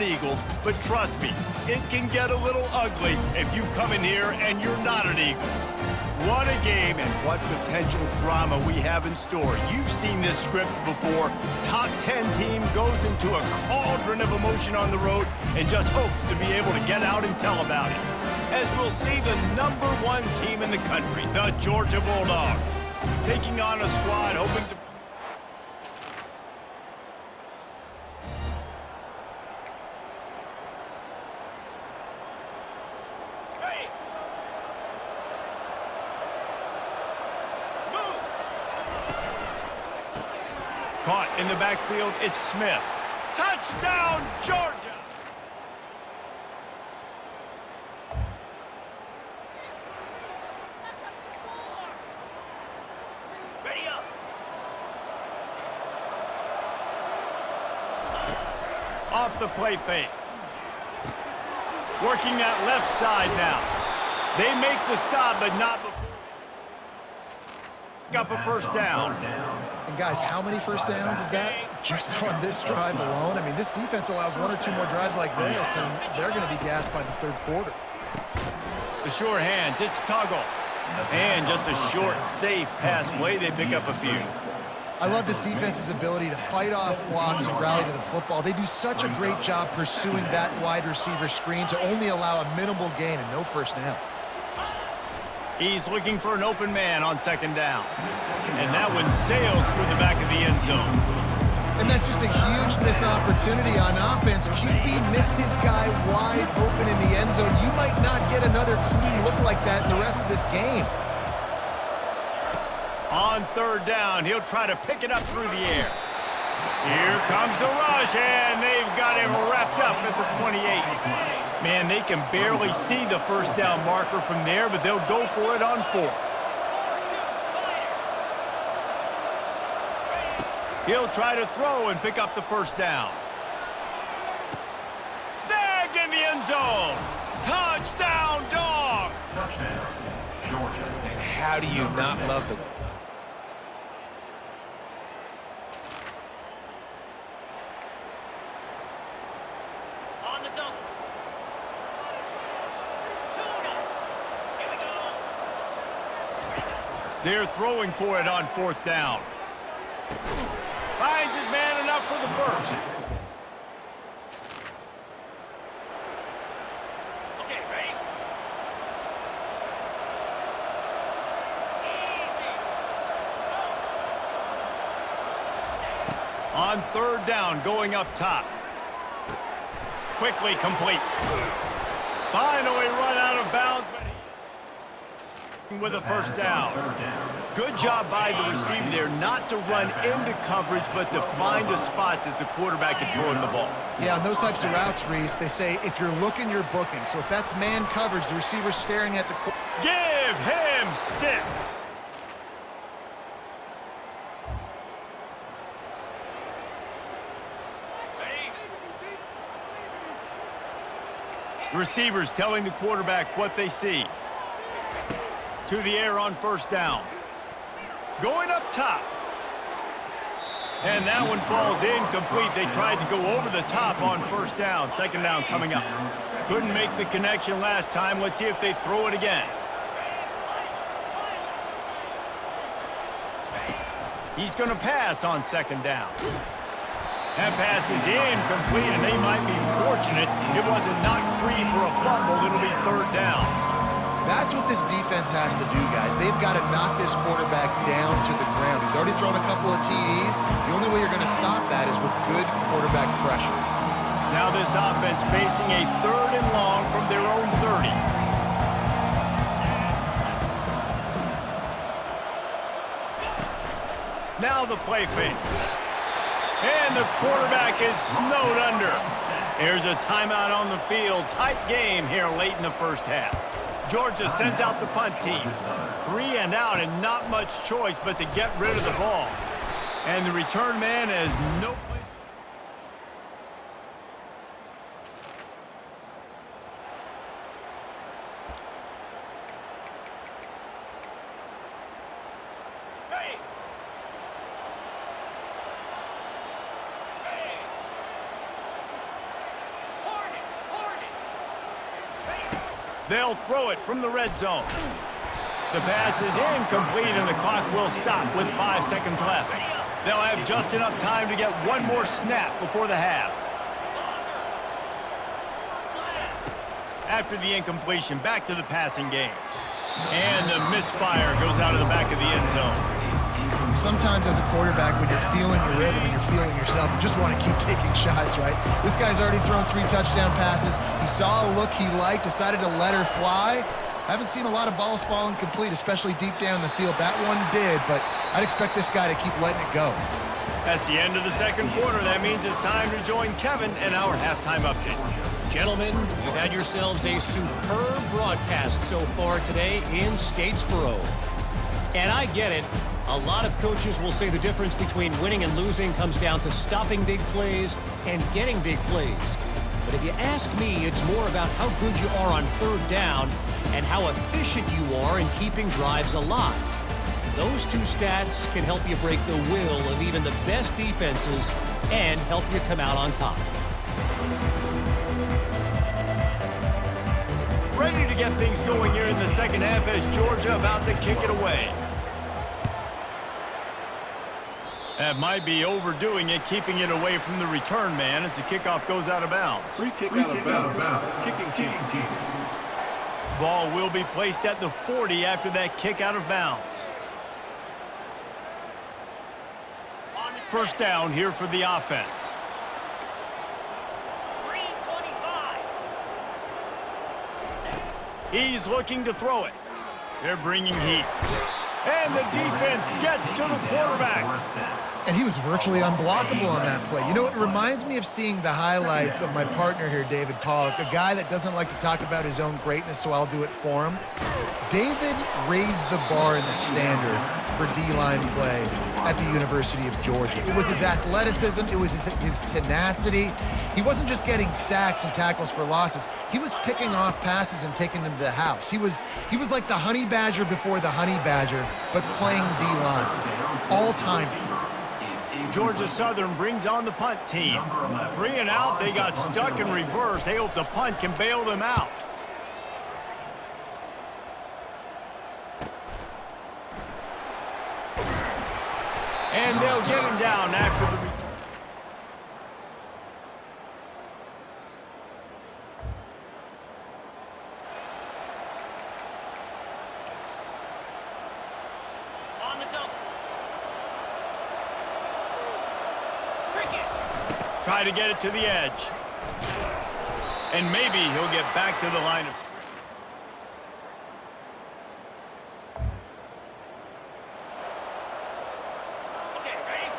Eagles, but trust me, it can get a little ugly if you come in here and you're not an Eagle. What a game and what potential drama we have in store. You've seen this script before. Top 10 team goes into a cauldron of emotion on the road and just hopes to be able to get out and tell about it. As we'll see the #1 team in the country, the Georgia Bulldogs, taking on a squad hoping to... Caught in the backfield, it's Smith. Touchdown, Georgia! Ready up. Off the play fake. Working that left side now. They make the stop, but not before. Up a first down. And guys, how many first downs is that? Just on this drive alone? I mean, this defense allows 1 or 2 more drives like this, and they're going to be gassed by the third quarter. The sure hands, it's Tuggle. And just a short, safe pass play, they pick up a few. I love this defense's ability to fight off blocks and rally to the football. They do such a great job pursuing that wide receiver screen to only allow a minimal gain and no first down. He's looking for an open man on second down. And that one sails through the back of the end zone. And that's just a huge missed opportunity on offense. QB missed his guy wide open in the end zone. You might not get another clean look like that in the rest of this game. On third down, he'll try to pick it up through the air. Here comes the rush, and they've got him wrapped up at the 28. Man, they can barely see the first down marker from there, but they'll go for it on 4th. He'll try to throw and pick up the first down. Snagged in the end zone. Touchdown, Dogs! Touchdown, Georgia. And how do you not love the... They're throwing for it on 4th down. Finds his man enough for the first. Okay, ready? Easy. On third down, going up top. Quickly complete. Finally run out of bounds, but with a first down. Good job by the receiver there not to run into coverage, but to find a spot that the quarterback can throw in the ball. Yeah, on those types of routes, Reese, they say if you're looking, you're booking. So if that's man coverage, the receiver's staring at the... Give him 6. Receivers telling the quarterback what they see. To the air on first down. Going up top. And that one falls incomplete. They tried to go over the top on first down. Second down coming up. Couldn't make the connection last time. Let's see if they throw it again. He's going to pass on second down. That pass is incomplete, and they might be fortunate it wasn't knocked free for a fumble. It'll be third down. That's what this defense has to do, guys. They've got to knock this quarterback down to the ground. He's already thrown a couple of TDs. The only way you're going to stop that is with good quarterback pressure. Now this offense facing a 3rd and long from their own 30. Now the play fake. And the quarterback is snowed under. There's a timeout on the field. Tight game here late in the first half. Georgia sends out the punt team. 3 and out and not much choice but to get rid of the ball. And the return man has no place. They'll throw it from the red zone. The pass is incomplete, and the clock will stop with 5 seconds left. They'll have just enough time to get one more snap before the half. After the incompletion, back to the passing game. And the misfire goes out of the back of the end zone. Sometimes as a quarterback, when you're feeling your rhythm and you're feeling yourself, you just want to keep taking shots, right? This guy's already thrown 3 touchdown passes. He saw a look he liked, decided to let her fly. Haven't seen a lot of balls falling complete, especially deep down the field. That one did, but I'd expect this guy to keep letting it go. That's the end of the second quarter. That means it's time to join Kevin in our halftime update. Gentlemen, you've had yourselves a superb broadcast so far today in Statesboro. And I get it. A lot of coaches will say the difference between winning and losing comes down to stopping big plays and getting big plays. But if you ask me, it's more about how good you are on third down and how efficient you are in keeping drives alive. Those two stats can help you break the will of even the best defenses and help you come out on top. Ready to get things going here in the second half as Georgia about to kick it away. That might be overdoing it, keeping it away from the return man as the kickoff goes out of bounds. Free kick out of bounds. Kicking team. Ball will be placed at the 40 after that kick out of bounds. First down here for the offense. He's looking to throw it. They're bringing heat. And the defense gets to the quarterback. And he was virtually unblockable on that play. You know, it reminds me of seeing the highlights of my partner here, David Pollock, a guy that doesn't like to talk about his own greatness, so I'll do it for him. David raised the bar in the standard for D-line play at the University of Georgia. It was his athleticism. It was his tenacity. He wasn't just getting sacks and tackles for losses. He was picking off passes and taking them to the house. He was like the honey badger before the honey badger, but playing D-line. All-time. Georgia Southern brings on the punt team. 3 and out, they got stuck in reverse. They hope the punt can bail them out. And they'll get him down after the return. On the double. Try to get it to the edge. And maybe he'll get back to the line of scrimmage. Okay, ready?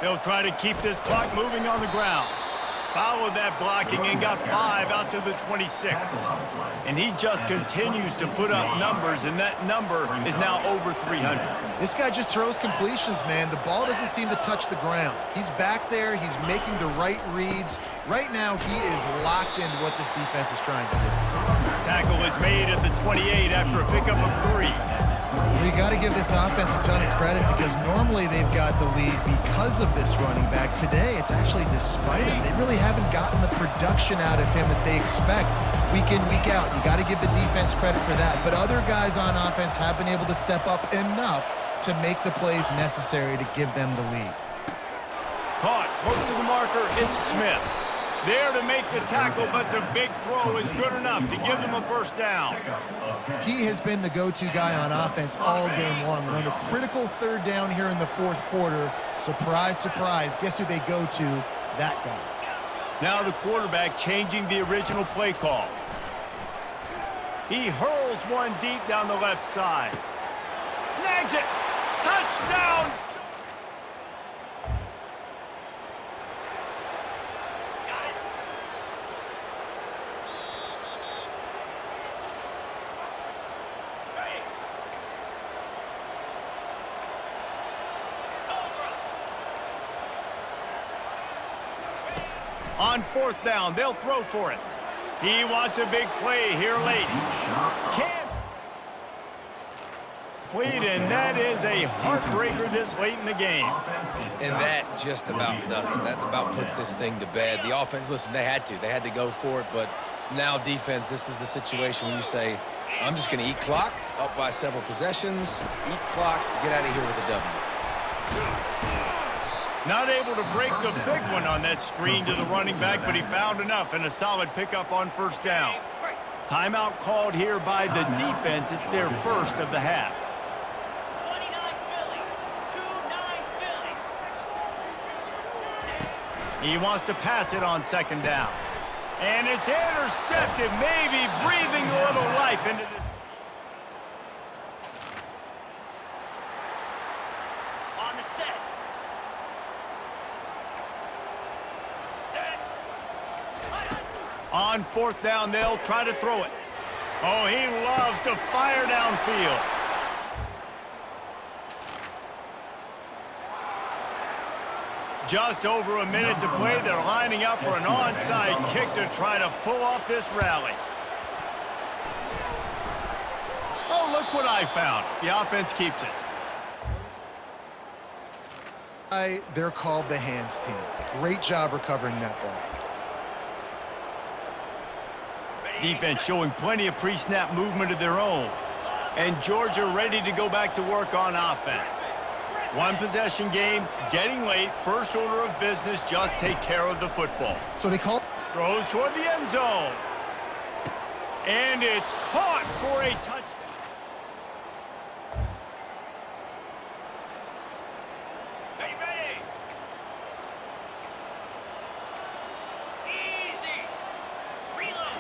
They'll try to keep this clock moving on the ground. Followed that blocking and got 5 out to the 26. And he just continues to put up numbers, and that number is now over 300. This guy just throws completions, man. The ball doesn't seem to touch the ground. He's back there. He's making the right reads. Right now, he is locked into what this defense is trying to do. Tackle is made at the 28 after a pickup of 3. Well, you got to give this offense a ton of credit because normally they've got the lead because of this running back. Today, it's actually despite him. They really haven't gotten the production out of him that they expect week in, week out. You got to give the defense credit for that. But other guys on offense have been able to step up enough to make the plays necessary to give them the lead. Caught close to the marker, it's Smith. There to make the tackle, but the big throw is good enough to give them a first down. He has been the go-to guy on offense all game long. And on a critical third down here in the fourth quarter, surprise, surprise, guess who they go to? That guy. Now the quarterback changing the original play call. He hurls one deep down the left side. Snags it. Touchdown. On fourth down, they'll throw for it. He wants a big play here late. incomplete, and that is a heartbreaker this late in the game. And that just about does it. That about puts this thing to bed. The offense, listen, they had to go for it, but now defense, this is the situation when you say, I'm just going to eat clock, up by several possessions, eat clock, get out of here with a W. Not able to break the big one on that screen to the running back, but he found enough and a solid pickup on first down. Timeout called here by the defense. It's their first of the half. 29 Philly. He wants to pass it on second down. And it's intercepted, maybe breathing a little life into this. On the set. On fourth down, they'll try to throw it. Oh, he loves to fire downfield. Just over a minute to play. They're lining up for an onside kick to try to pull off this rally. Oh, look what I found. The offense keeps it. They're called the hands team. Great job recovering that ball. Defense showing plenty of pre-snap movement of their own. And Georgia ready to go back to work on offense. One possession game, getting late, first order of business, just take care of the football. So they call... Throws toward the end zone. And it's caught for a touchdown. Ready. Easy. Reload.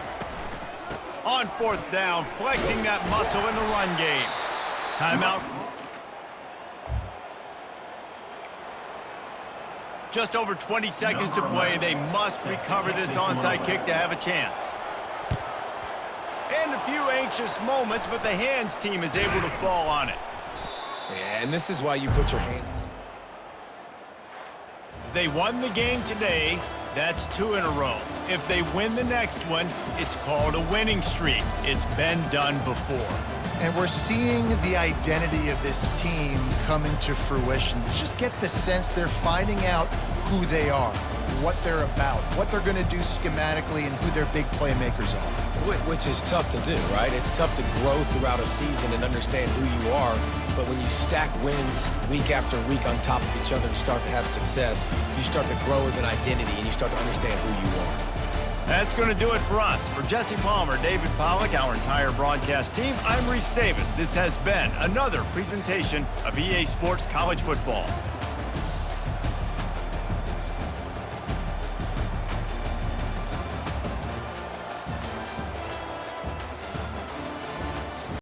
On fourth down, flexing that muscle in the run game. Timeout. Just over 20 seconds to play. They must recover this onside kick to have a chance. And a few anxious moments, but the hands team is able to fall on it. Yeah, and this is why you put your hands down. They won the game today. That's 2 in a row. If they win the next one, it's called a winning streak. It's been done before. And we're seeing the identity of this team come into fruition. You just get the sense they're finding out who they are, what they're about, what they're going to do schematically, and who their big playmakers are. Which is tough to do, right? It's tough to grow throughout a season and understand who you are. But when you stack wins week after week on top of each other and start to have success, you start to grow as an identity and you start to understand who you are. That's going to do it for us. For Jesse Palmer, David Pollack, our entire broadcast team, I'm Reese Davis. This has been another presentation of EA Sports College Football.